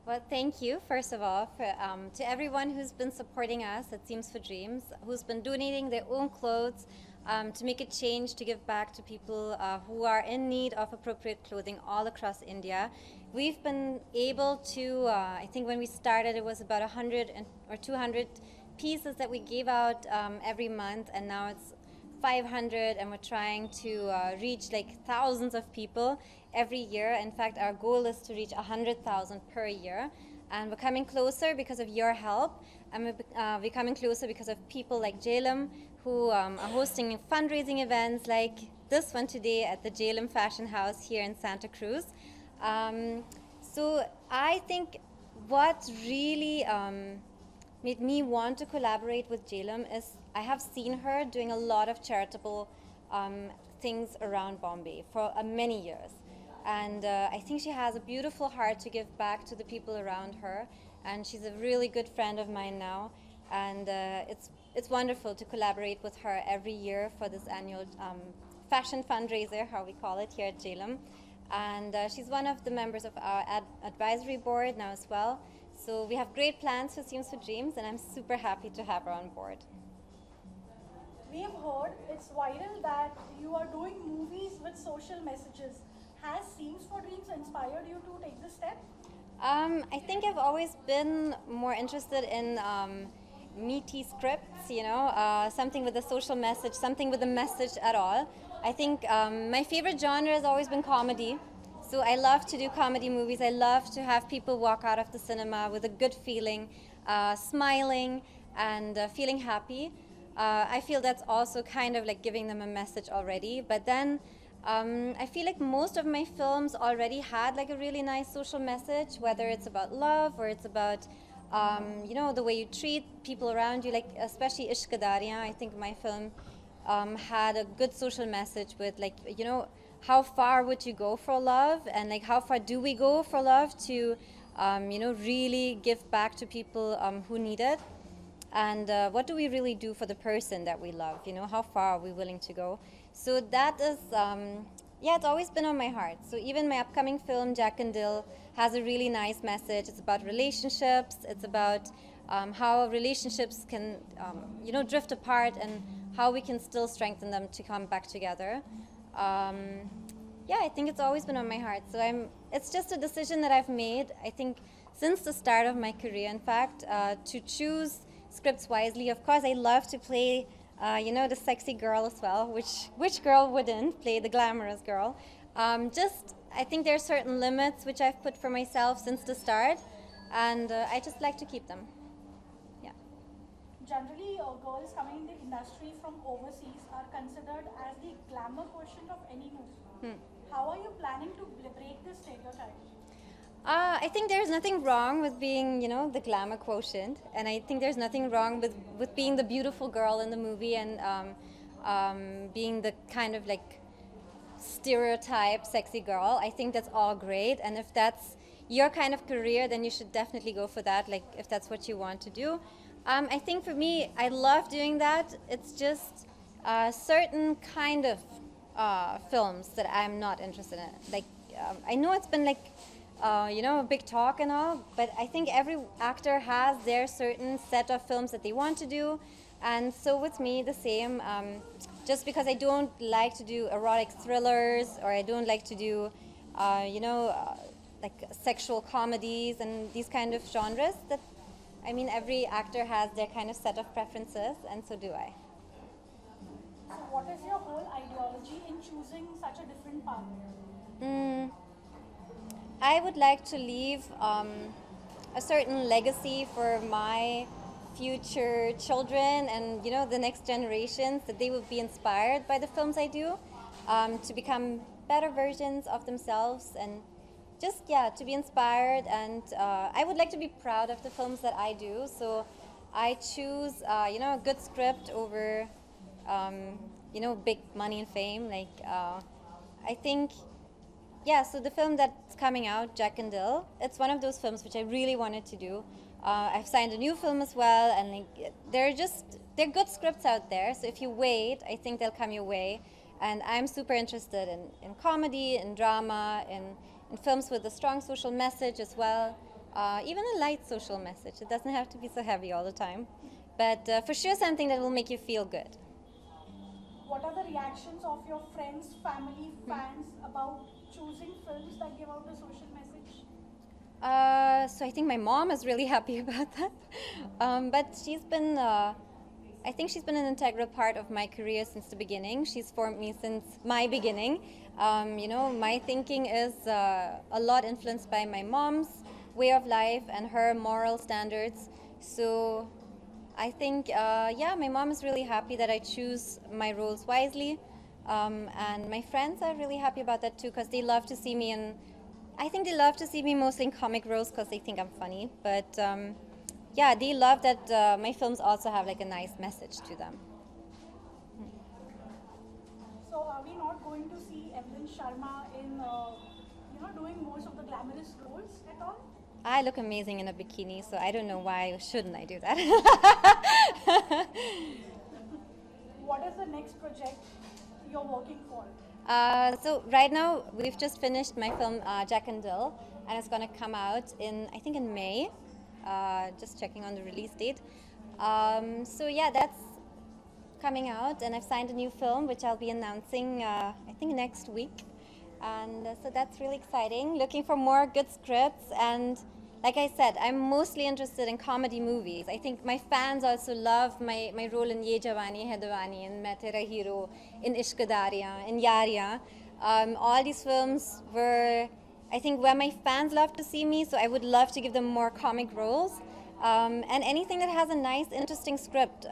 Well, thank you, first of all, to everyone who's been supporting us at Seams for Dreams, who's been donating their own clothes to make a change, to give back to people who are in need of appropriate clothing all across India. We've been able to, I think when we started, it was about 100 or 200 pieces that we gave out every month, and now it's 500, and we're trying to reach like thousands of people every year. In fact, our goal is to reach 100,000 per year, and we're coming closer because of your help, and we're coming closer because of people like JHELUM, who are hosting fundraising events like this one today at the JHELUM Fashion House here in Santa Cruz. So I think what really made me want to collaborate with JHELUM is I have seen her doing a lot of charitable things around Bombay for many years. And I think she has a beautiful heart to give back to the people around her. And she's a really good friend of mine now. And it's wonderful to collaborate with her every year for this annual fashion fundraiser, how we call it here at JHELUM. And she's one of the members of our advisory board now as well. So we have great plans for Seams for Dreams, and I'm super happy to have her on board. We have heard it's viral that you are doing movies with social messages. Has Seams for Dreams inspired you to take this step? I think I've always been more interested in meaty scripts, you know, something with a social message, something with a message at all. I think my favorite genre has always been comedy. So I love to do comedy movies. I love to have people walk out of the cinema with a good feeling, smiling and feeling happy. I feel that's also kind of like giving them a message already. But then I feel like most of my films already had like a really nice social message, whether it's about love or it's about, you know, the way you treat people around you, like especially Ishq Dariyan. I think my film had a good social message with, like, you know, how far would you go for love, and like how far do we go for love to, you know, really give back to people who need it, and what do we really do for the person that we love, you know, how far are we willing to go. So that is, yeah, it's always been on my heart. So even my upcoming film, Jack and Dill, has a really nice message. It's about relationships. It's about how relationships can, you know, drift apart, and how we can still strengthen them to come back together. Yeah, I think it's always been on my heart. So it's just a decision that I've made, I think, since the start of my career, in fact, to choose scripts wisely. Of course, I love to play, you know, the sexy girl as well, which girl wouldn't play the glamorous girl? I think there are certain limits which I've put for myself since the start, and I just like to keep them. Yeah. Generally, girls coming in the industry from overseas are considered as the glamour quotient of any movie. How are you planning to break this stereotype? I think there's nothing wrong with being, you know, the glamour quotient, and I think there's nothing wrong with being the beautiful girl in the movie, and being the kind of like stereotype sexy girl. I think that's all great, and if that's your kind of career, then you should definitely go for that, like if that's what you want to do. I think for me, I love doing that. It's just certain kind of films that I'm not interested in. Like, I know it's been like, you know, a big talk and all, but I think every actor has their certain set of films that they want to do, and so with me, the same. Just because I don't like to do erotic thrillers, or I don't like to do, you know, like sexual comedies and these kind of genres, that, I mean, every actor has their kind of set of preferences, and so do I. So what is your whole ideology in choosing such a different path? I would like to leave a certain legacy for my future children and, you know, the next generations, that they will be inspired by the films I do, to become better versions of themselves, and just, yeah, to be inspired. And I would like to be proud of the films that I do, so I choose, you know, a good script over, you know, big money and fame. Like, I think, yeah, so the film that's coming out, Jack and Dill, it's one of those films which I really wanted to do. I've signed a new film as well, and like, they're good scripts out there, so if you wait, I think they'll come your way. And I'm super interested in comedy, in drama, in films with a strong social message as well, even a light social message. It doesn't have to be so heavy all the time, but for sure something that will make you feel good. What are the reactions of your friends, family, fans about choosing films that give out a social message? So I think my mom is really happy about that, but she's been, I think she's been an integral part of my career since the beginning. She's formed me since my beginning. You know, my thinking is a lot influenced by my mom's way of life and her moral standards. So I think, yeah, my mom is really happy that I choose my roles wisely. And my friends are really happy about that too, because they love to see me in, I think they love to see me mostly in comic roles because they think I'm funny. But yeah, they love that my films also have like a nice message to them. So are we not going to see Evelyn Sharma in, you know, doing most of the glamorous roles at all? I look amazing in a bikini, so I don't know why shouldn't I do that. What is the next project you're working for? So right now we've just finished my film Jack and Dill, and it's going to come out in, I think, in May. Just checking on the release date. So yeah, that's coming out, and I've signed a new film which I'll be announcing I think next week, and so that's really exciting. Looking for more good scripts, and like I said, I'm mostly interested in comedy movies. I think my fans also love my role in Ye Jawani Hai Diwani, in Main Tera Hero, in Ishq Dariya, in Yariya. All these films were, I think, where my fans love to see me, so I would love to give them more comic roles. And anything that has a nice, interesting script.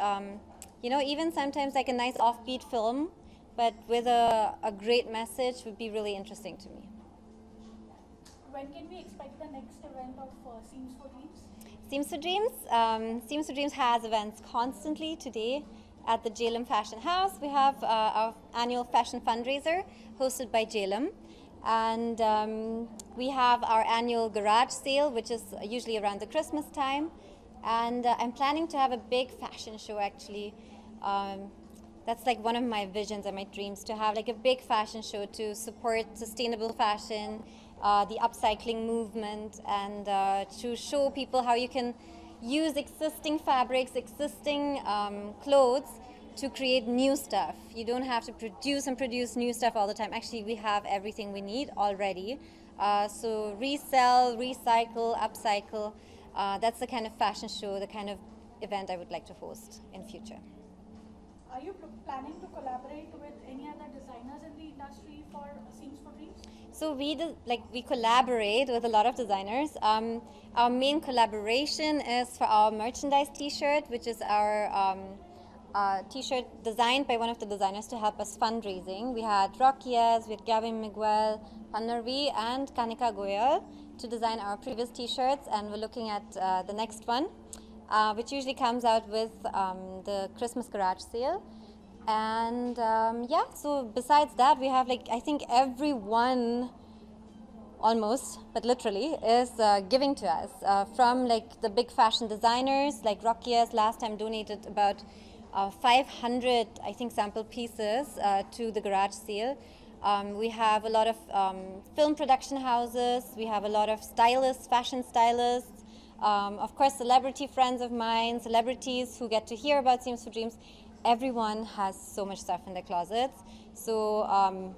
You know, even sometimes like a nice offbeat film, but with a great message would be really interesting to me. When can we expect the next event of Seams for Dreams? Seams for Dreams? Seams for Dreams has events constantly. Today at the JHELUM Fashion House, we have our annual fashion fundraiser hosted by JHELUM. And we have our annual garage sale, which is usually around the Christmas time. And I'm planning to have a big fashion show, actually. That's like one of my visions and my dreams, to have like a big fashion show to support sustainable fashion, the upcycling movement, and to show people how you can use existing fabrics, existing clothes to create new stuff. You don't have to produce new stuff all the time. Actually, we have everything we need already. So resell, recycle, upcycle. That's the kind of fashion show, the kind of event I would like to host in future. Are you planning to collaborate with any other designers in the industry for Seams for Dreams? So we collaborate with a lot of designers. Our main collaboration is for our merchandise T-shirt, which is our T-shirt designed by one of the designers to help us fundraising. We had Rockies, we had Gavin Miguel, Panarvi, and Kanika Goyal to design our previous T-shirts, and we're looking at the next one, which usually comes out with the Christmas garage sale. And yeah, so besides that, we have I think everyone, almost, but literally, is giving to us. From the big fashion designers, like Rockies last time donated about 500, I think, sample pieces to the garage sale. We have a lot of film production houses, we have a lot of stylists, fashion stylists, of course celebrity friends of mine, celebrities who get to hear about Seams for Dreams. Everyone has so much stuff in their closets, so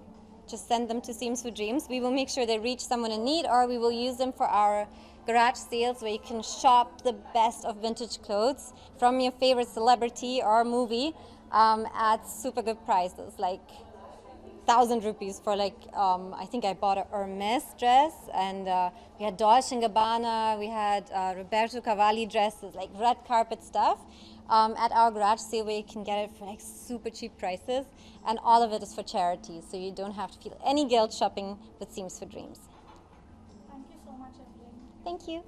just send them to Seams for Dreams. We will make sure they reach someone in need, or we will use them for our garage sales where you can shop the best of vintage clothes from your favorite celebrity or movie at super good prices, like 1,000 rupees for I think I bought a Hermes dress, and we had Dolce & Gabbana, we had Roberto Cavalli dresses, like red carpet stuff. at our garage sale where you can get it for like super cheap prices, and all of it is for charity, so you don't have to feel any guilt shopping with Seams for Dreams. Thank you so much, Evelyn. Thank you.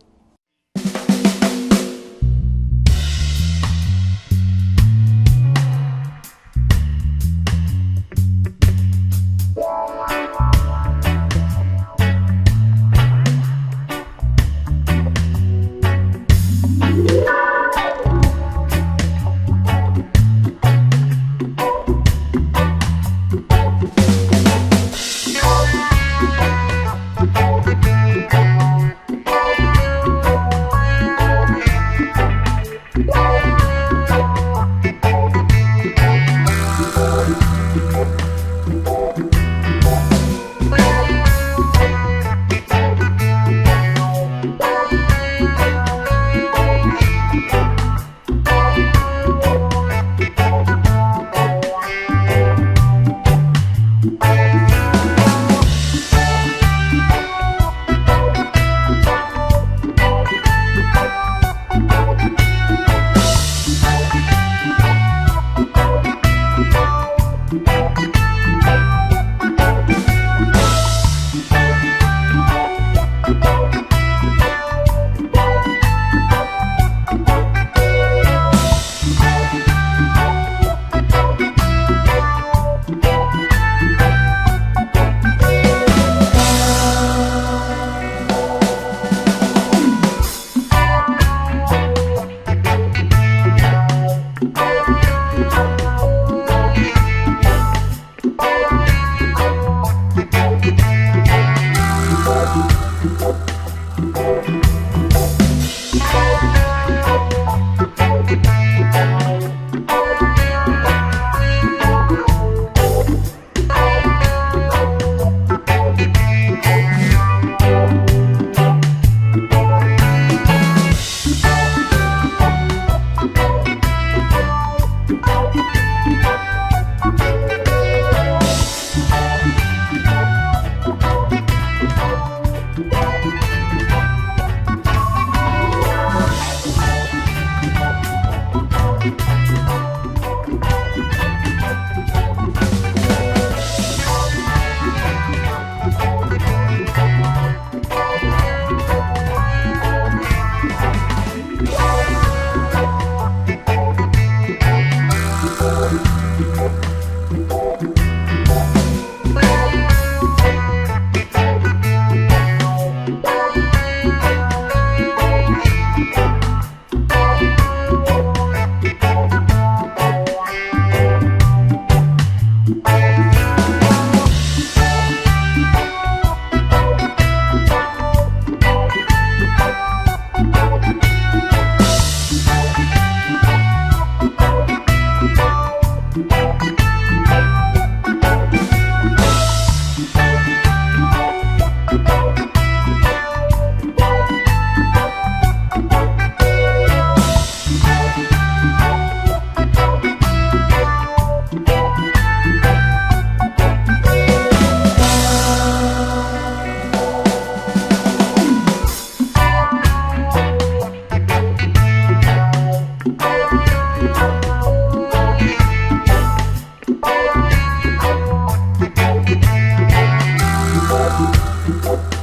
Thank you.